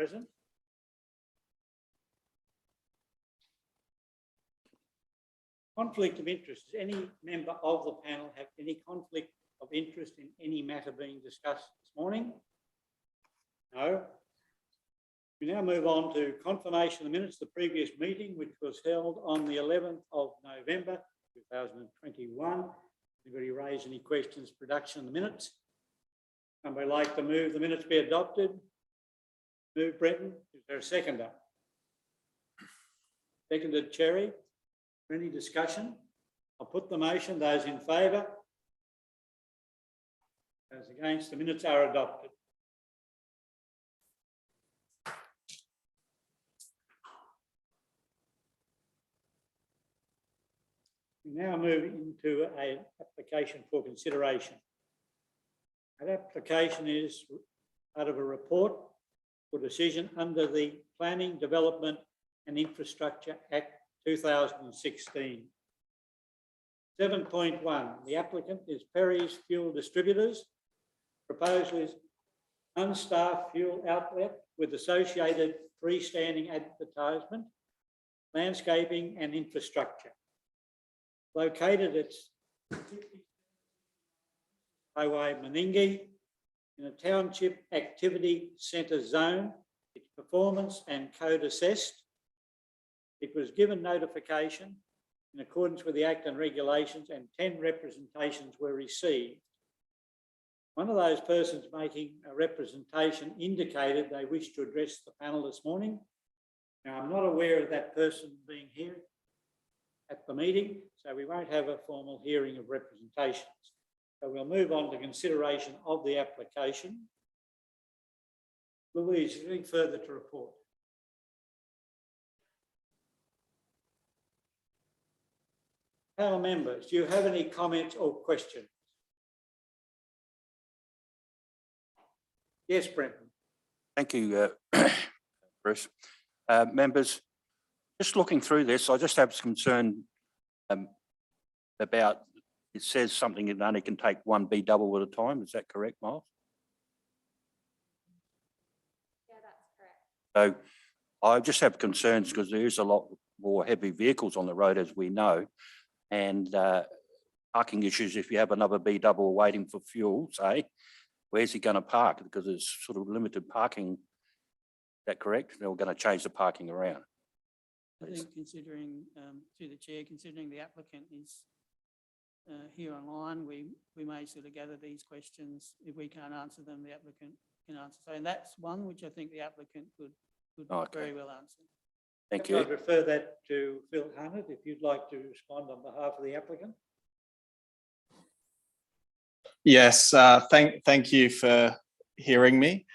present. Conflict of interest. Does any member of the panel have any conflict of interest in any matter being discussed this morning? No. We now move on to confirmation of the minutes of the previous meeting, which was held on the 11th of November 2021. Anybody raise any questions? Production of the minutes? Somebody like to move the minutes be adopted? Move, Brenton. Is there a seconder? Seconded, Cherry. Any discussion? I'll put the motion. Those in favour? Those against? The minutes are adopted. We now move into an application for consideration. That application is part of a report for decision under the Planning, Development and Infrastructure Act 2016. 7.1, the applicant is Perry's Fuel Distributors. Proposal is unstaffed fuel outlet with associated freestanding advertisement, landscaping and infrastructure. Located at Highway Meningie in a township activity centre zone. Its performance and code assessed. It was given notification in accordance with the Act and regulations, and 10 representations were received. One of those persons making a representation indicated they wish to address the panel this morning. Now, I'm not aware of that person being here at the meeting, so we won't have a formal hearing of representations. So we'll move on to consideration of the application. Louise, is there anything further to report? Panel members, do you have any comments or questions? Yes, Brenton. Thank you, Bruce. Members, just looking through this, I just have some concern about, it says something it only can take one B double at a time. Is that correct, Miles? Yeah, that's correct. So I just have concerns because there is a lot more heavy vehicles on the road, as we know, and parking issues. If you have another B double waiting for fuel, say, where's he going to park? Because there's sort of limited parking. Is that correct? They're going to change the parking around. I think considering, through the chair, considering the applicant is here online, we may sort of gather these questions. If we can't answer them, the applicant can answer. So, and that's one which I think the applicant could very well answer. Thank you. I'd refer that to Phil Hunnett, if you'd like to respond on behalf of the applicant. Yes, thank you for hearing me.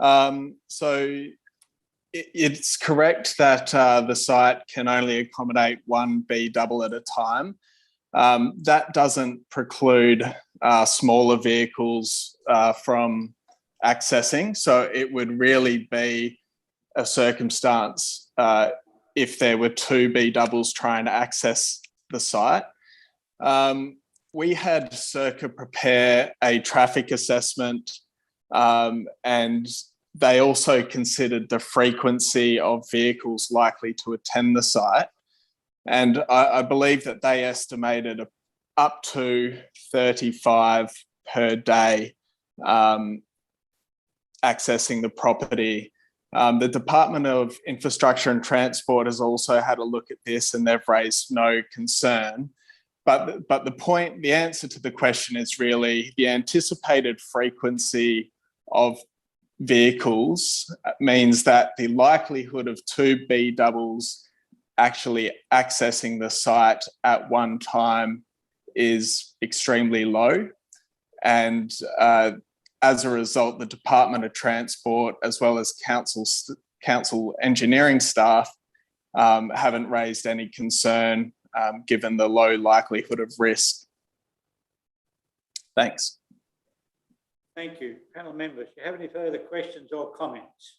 So it's correct that the site can only accommodate one B double at a time. That doesn't preclude smaller vehicles from accessing. So it would really be a circumstance if there were two B doubles trying to access the site. We had Circa prepare a traffic assessment, and they also considered the frequency of vehicles likely to attend the site. And I believe that they estimated up to 35 per day accessing the property. The Department of Infrastructure and Transport has also had a look at this, and they've raised no concern. But the answer to the question is really the anticipated frequency of vehicles means that the likelihood of two B doubles actually accessing the site at one time is extremely low. And as a result, the Department of Transport, as well as council engineering staff, haven't raised any concern given the low likelihood of risk. Thanks. Thank you. Panel members, do you have any further questions or comments?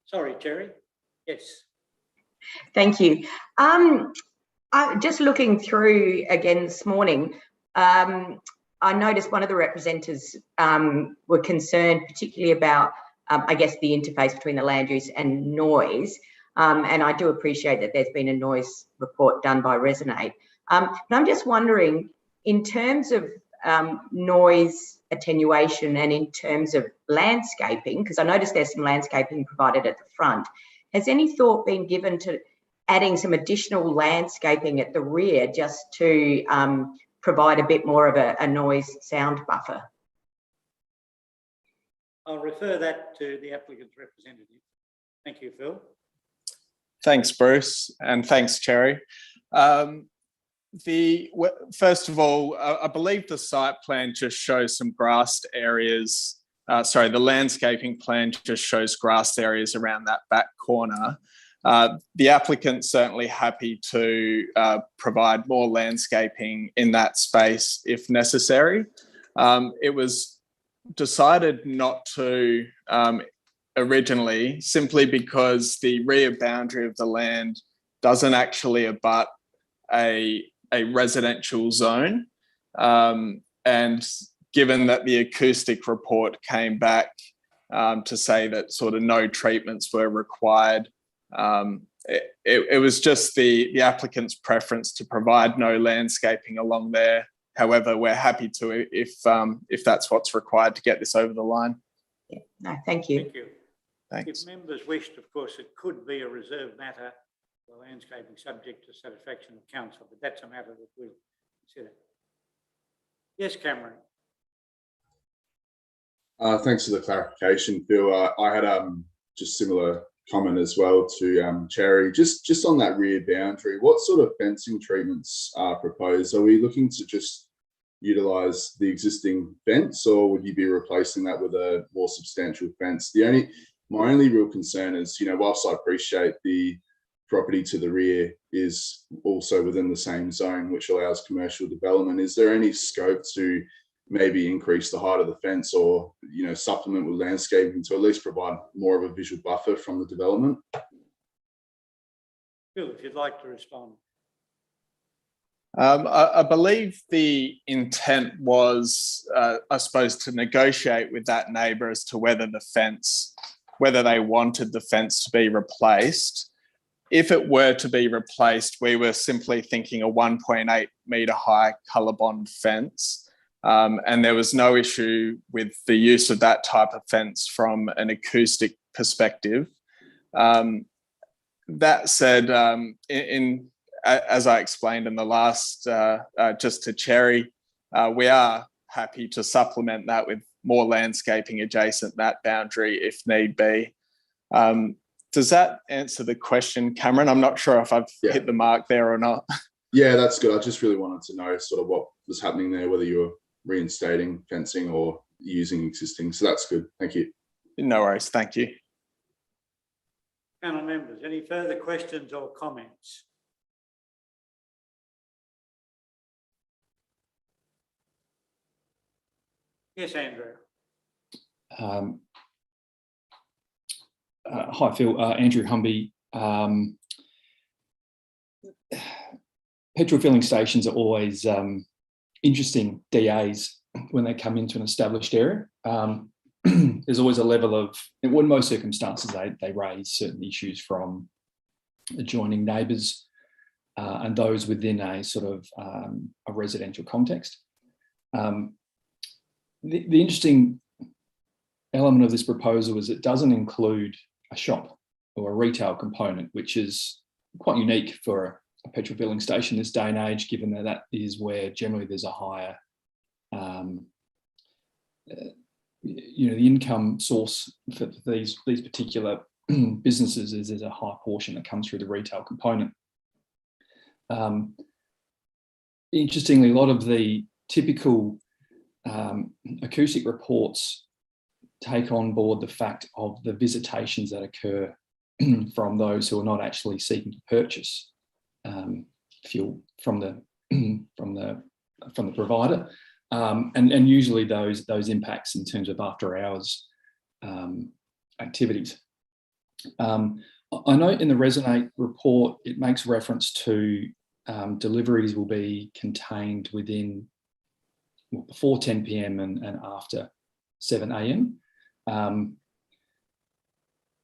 Sorry, Terry. Yes. Thank you. I just looking through again this morning, I noticed one of the representatives were concerned particularly about, I guess, the interface between the land use and noise. And I do appreciate that there's been a noise report done by Resonate. But I'm just wondering, in terms of noise attenuation and in terms of landscaping, because I noticed there's some landscaping provided at the front, has any thought been given to adding some additional landscaping at the rear just to provide a bit more of a noise sound buffer? I'll refer that to the applicant's representative. Thank you, Phil. Thanks, Bruce, and thanks, Cherry. First of all, I believe the site plan just shows some grassed areas. The landscaping plan just shows grassed areas around that back corner. The applicant's certainly happy to provide more landscaping in that space if necessary. It was decided not to originally, simply because the rear boundary of the land doesn't actually abut a residential zone. And given that the acoustic report came back to say that sort of no treatments were required, it was just the applicant's preference to provide no landscaping along there. However, we're happy to if that's what's required to get this over the line. Yeah, no, thank you. Thank you. Thanks. If members wished, of course, it could be a reserved matter, the landscaping subject to satisfaction of council, but that's a matter that we'll consider. Yes, Cameron. Thanks for the clarification, Phil. I had just similar comment as well to Cherry. Just on that rear boundary, what sort of fencing treatments are proposed? Are we looking to just utilise the existing fence, or would you be replacing that with a more substantial fence? My only real concern is, whilst I appreciate the property to the rear is also within the same zone, which allows commercial development, is there any scope to maybe increase the height of the fence or, supplement with landscaping to at least provide more of a visual buffer from the development? Phil, if you'd like to respond. I believe the intent was, I suppose, to negotiate with that neighbour as to whether they wanted the fence to be replaced. If it were to be replaced, we were simply thinking a 1.8 metre high colour-bond fence. And there was no issue with the use of that type of fence from an acoustic perspective. That said, as I explained in the last, just to Cherry, we are happy to supplement that with more landscaping adjacent that boundary if need be. Does that answer the question, Cameron? I'm not sure if I've hit the mark there or not. Yeah, that's good. I just really wanted to know sort of what was happening there, whether you were reinstating fencing or using existing. So that's good. Thank you. No worries. Thank you. Panel members, any further questions or comments? Yes, Andrew. Hi, Phil. Andrew Humby. Petrol filling stations are always interesting DAs when they come into an established area. There's always a level of, in most circumstances, they raise certain issues from adjoining neighbours and those within a sort of a residential context. The interesting element of this proposal is it doesn't include a shop or a retail component, which is quite unique for a petrol filling station this day and age, given that that is where generally there's a higher, the income source for these particular businesses is there's a high portion that comes through the retail component. Interestingly, a lot of the typical acoustic reports take on board the fact of the visitations that occur from those who are not actually seeking to purchase fuel from the provider, and usually those impacts in terms of after hours activities. I note in the Resonate report it makes reference to deliveries will be contained within before 10 p.m. and after 7 a.m.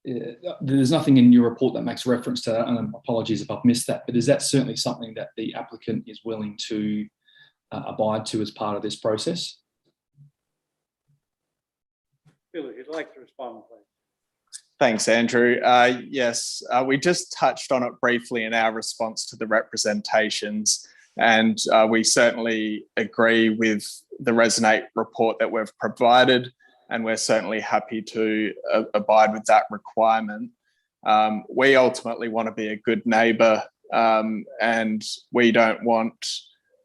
There's nothing in your report that makes reference to that, and apologies if I've missed that, but is that certainly something that the applicant is willing to abide to as part of this process? Phil, if you'd like to respond, please. Thanks, Andrew. Yes, we just touched on it briefly in our response to the representations, and we certainly agree with the Resonate report that we've provided, and we're certainly happy to abide with that requirement. We ultimately want to be a good neighbour, and we don't want,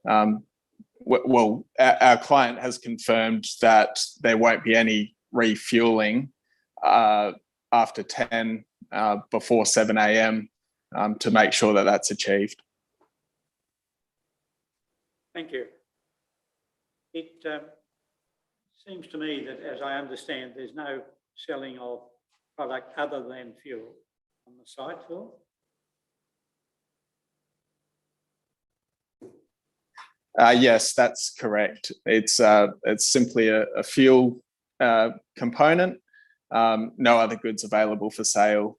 well, our client has confirmed that there won't be any refuelling after 10, before 7 a.m. To make sure that that's achieved. Thank you. It seems to me that, as I understand, there's no selling of product other than fuel on the site, Phil? Yes, that's correct. It's simply a fuel component. No other goods available for sale.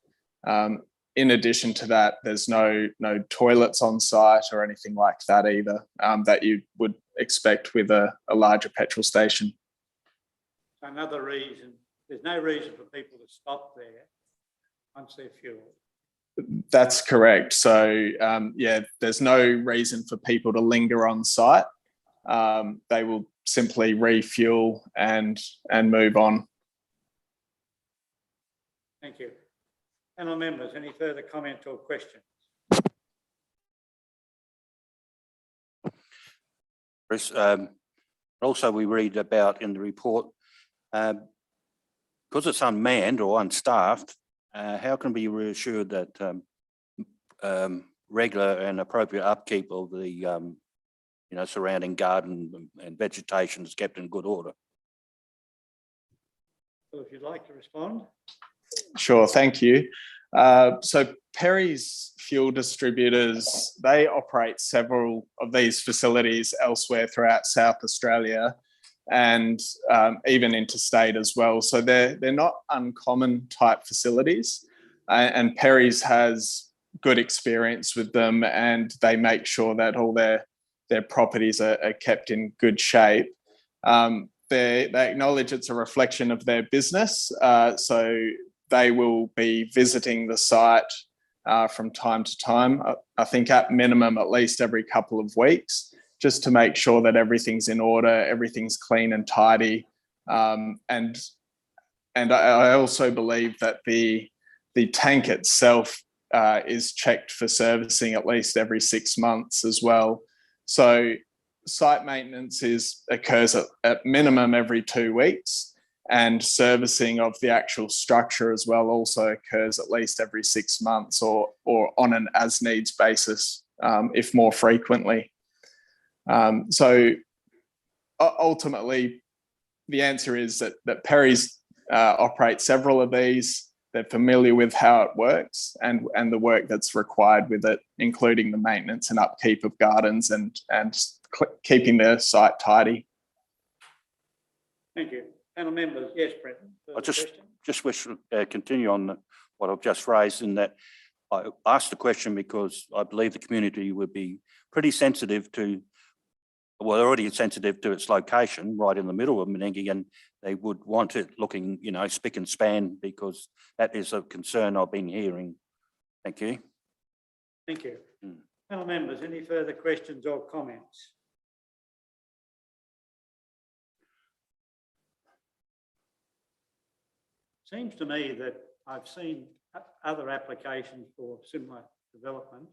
In addition to that, there's no toilets on site or anything like that either, that you would expect with a larger petrol station. Another reason, there's no reason for people to stop there once they're fueled. That's correct. So yeah, there's no reason for people to linger on site. They will simply refuel and move on. Thank you. Panel members, any further comment or questions? Chris, also we read about in the report, because it's unmanned or unstaffed, how can we be reassured that regular and appropriate upkeep of the surrounding garden and vegetation is kept in good order? Well, if you'd like to respond. Sure, thank you. So Perry's Fuel Distributors, they operate several of these facilities elsewhere throughout South Australia and even interstate as well. So they're not uncommon type facilities, and Perry's has good experience with them, and they make sure that all their properties are kept in good shape. They acknowledge it's a reflection of their business, so they will be visiting the site from time to time. I think at minimum, at least every couple of weeks, just to make sure that everything's in order, everything's clean and tidy. And I also believe that the tank itself is checked for servicing at least every 6 months as well. So site maintenance occurs at minimum every 2 weeks, and servicing of the actual structure as well also occurs at least every 6 months or on an as needs basis, if more frequently. So ultimately, the answer is that Perry's operate several of these. They're familiar with how it works and the work that's required with it, including the maintenance and upkeep of gardens and keeping their site tidy. Thank you. Panel members, yes, Brenton. I just wish to continue on what I've just raised, in that I asked the question because I believe the community would be pretty sensitive to, well, they're already sensitive to its location right in the middle of Menangi, and they would want it looking, spick and span, because that is a concern I've been hearing. Thank you. Thank you. Panel members, any further questions or comments? Seems to me that I've seen other applications for similar development,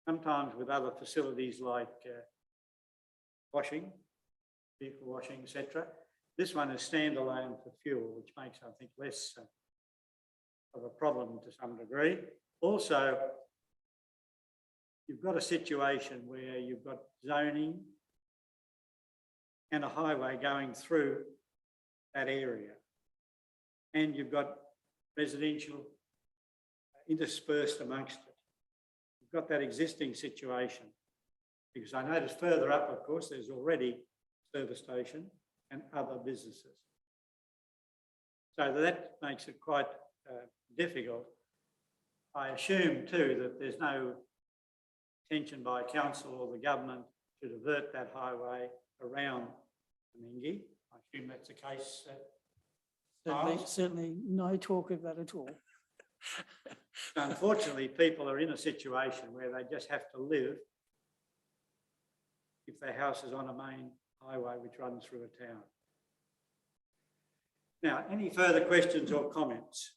sometimes with other facilities like washing, vehicle washing, etc. This one is standalone for fuel, which makes, I think, less of a problem to some degree. Also, you've got a situation where you've got zoning and a highway going through that area, and you've got residential interspersed amongst it. You've got that existing situation. Because I noticed further up, of course, there's already service station and other businesses. So that makes it quite difficult. I assume too that there's no intention by council or the government to divert that highway around Meningie. I assume that's the case. Certainly no talk of that at all. Unfortunately, people are in a situation where they just have to live if their house is on a main highway which runs through a town. Now, any further questions or comments?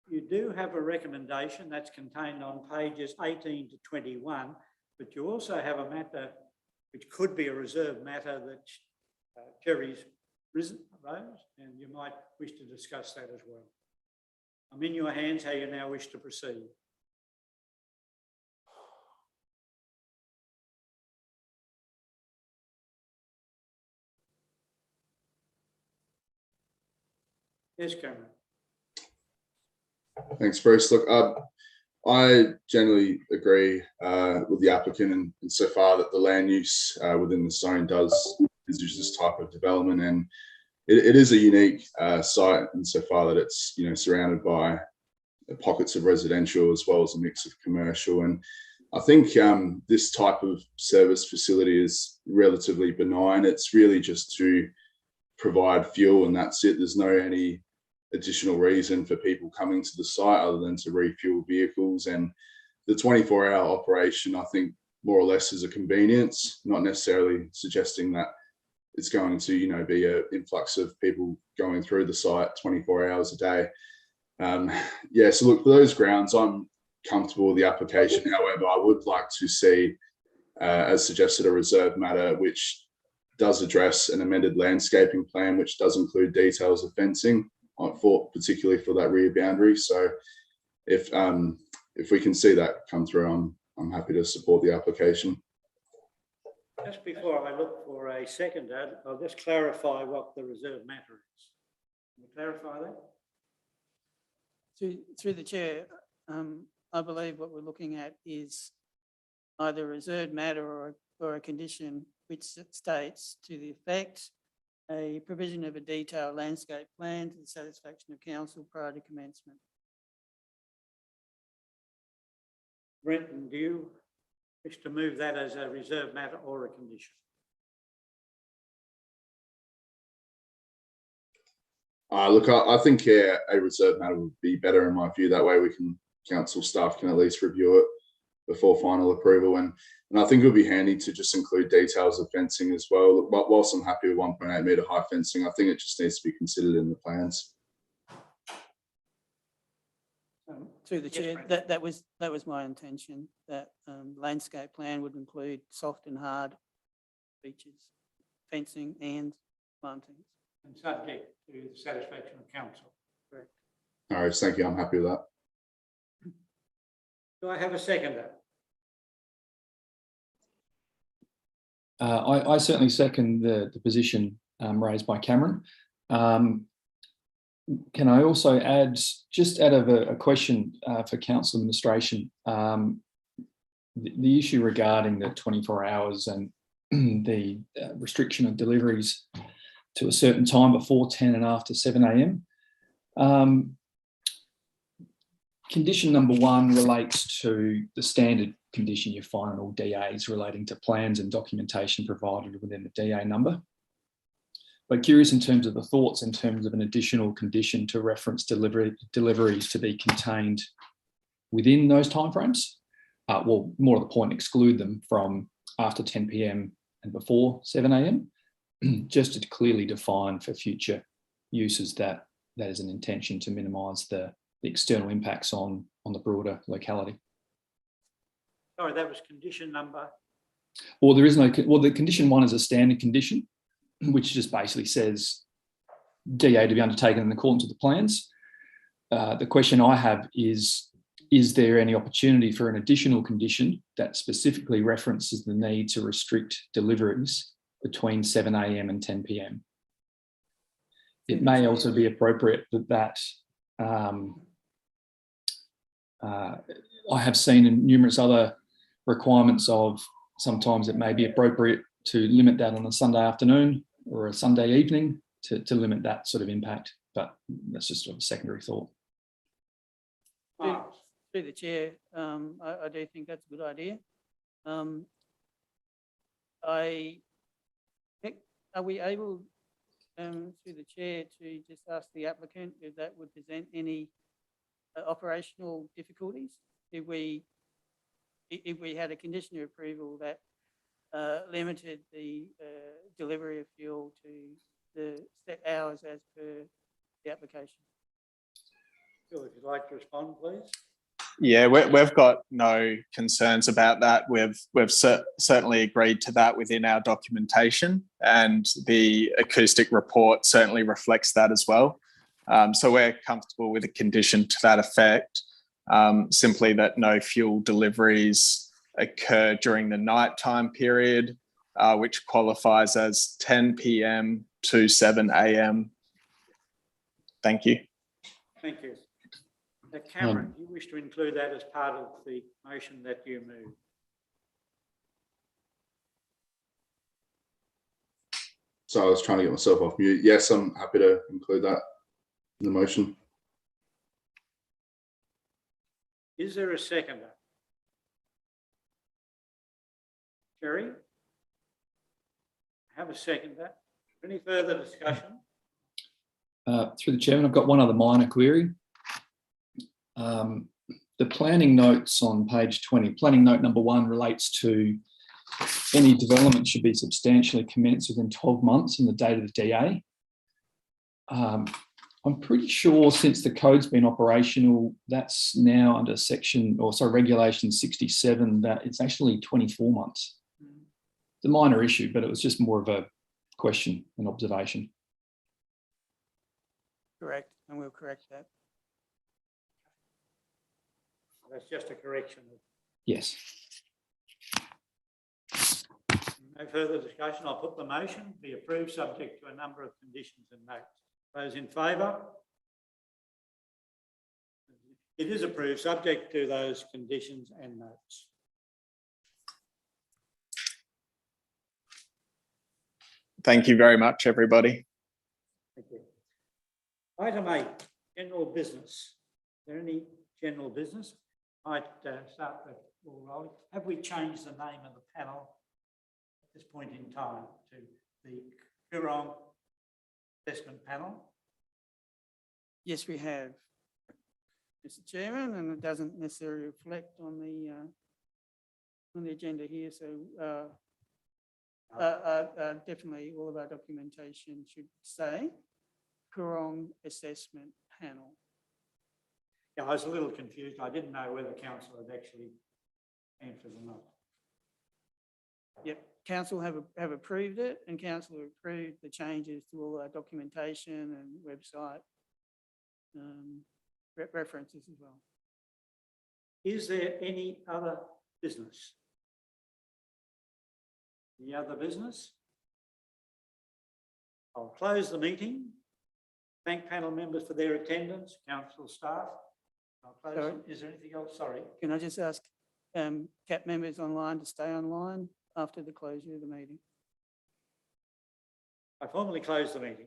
You do have a recommendation that's contained on pages 18 to 21, but you also have a matter which could be a reserved matter that Jerry's rose, and you might wish to discuss that as well. I'm in your hands how you now wish to proceed. Yes, Cameron. Thanks, Bruce. Look, I generally agree with the applicant insofar that the land use within the zone does envisage this type of development, and it is a unique site insofar that it's surrounded by pockets of residential as well as a mix of commercial. And I think this type of service facility is relatively benign. It's really just to provide fuel, and that's it. There's no any additional reason for people coming to the site other than to refuel vehicles. And the 24-hour operation, I think, more or less is a convenience, not necessarily suggesting that it's going to be an influx of people going through the site 24 hours a day. Yeah, so look, for those grounds, I'm comfortable with the application. However, I would like to see, as suggested, a reserved matter which does address an amended landscaping plan, which does include details of fencing, particularly for that rear boundary. So if we can see that come through, I'm happy to support the application. Just before I look for a seconder, I'll just clarify what the reserved matter is. Can you clarify that? Through the chair, I believe what we're looking at is either a reserved matter or a condition which states to the effect a provision of a detailed landscape plan to the satisfaction of council prior to commencement. Brenton, do you wish to move that as a reserved matter or a condition? Look, I think a reserved matter would be better in my view. That way council staff can at least review it before final approval. And I think it would be handy to just include details of fencing as well. Whilst I'm happy with 1.8 metre high fencing, I think it just needs to be considered in the plans. Through the chair, that was my intention, that landscape plan would include soft and hard features, fencing and plantings. And subject to the satisfaction of council. Correct. All right, thank you. I'm happy with that. Do I have a seconder? I certainly second the position raised by Cameron. Can I also add, just out of a question for council administration, the issue regarding the 24 hours and the restriction of deliveries to a certain time before 10 and after 7 a.m. Condition number 1 relates to the standard condition you find in all DAs relating to plans and documentation provided within the DA number. But curious in terms of the thoughts in terms of an additional condition to reference deliveries to be contained within those timeframes. Well, more to the point, exclude them from after 10 p.m. and before 7 a.m. just to clearly define for future uses that is an intention to minimise the external impacts on the broader locality. Sorry, that was condition number. Well, there is no. Well, the condition 1 is a standard condition, which just basically says DA to be undertaken in accordance with the plans. The question I have is there any opportunity for an additional condition that specifically references the need to restrict deliveries between 7 a.m. and 10 p.m? It may also be appropriate that I have seen in numerous other requirements of sometimes it may be appropriate to limit that on a Sunday afternoon or a Sunday evening to limit that sort of impact. But that's just sort of a secondary thought. Through the chair, I do think that's a good idea. Are we able, through the chair, to just ask the applicant if that would present any operational difficulties if we had a condition of approval that limited the delivery of fuel to the set hours as per the application? Phil, if you'd like to respond, please. Yeah, we've got no concerns about that. We've certainly agreed to that within our documentation, and the acoustic report certainly reflects that as well. So we're comfortable with a condition to that effect, simply that no fuel deliveries occur during the nighttime period, which qualifies as 10 p.m. to 7 a.m. Thank you. Thank you. Now, Cameron, do you wish to include that as part of the motion that you moved? So I was trying to get myself off mute. Yes, I'm happy to include that in the motion. Is there a seconder? Jerry? Have a seconder. Any further discussion? Through the chairman, I've got one other minor query. The planning notes on page 20, planning note number 1 relates to any development should be substantially commenced within 12 months from the date of the DA. I'm pretty sure since the code's been operational, that's now under regulation 67, that it's actually 24 months. It's a minor issue, but it was just more of a question and observation. Correct, and we'll correct that. That's just a correction. Yes. No further discussion. I'll put the motion be approved subject to a number of conditions and notes. Those in favour? It is approved subject to those conditions and notes. Thank you very much, everybody. Thank you. Item 8, general business. Is there any general business? I'd start with ball rolling. Have we changed the name of the panel at this point in time to the Coorong Assessment Panel? Yes, we have, Mr. Chairman, and it doesn't necessarily reflect on the agenda here. So definitely all of our documentation should say Coorong Assessment Panel. Yeah, I was a little confused. I didn't know whether council had actually answered or not. Yep, council have approved it, and council have approved the changes to all our documentation and website references as well. Is there any other business? Any other business? I'll close the meeting. Thank panel members for their attendance, council staff. I'll close. Sorry. Is there anything else? Sorry. Can I just ask CAP members online to stay online after the closure of the meeting? I formally close the meeting.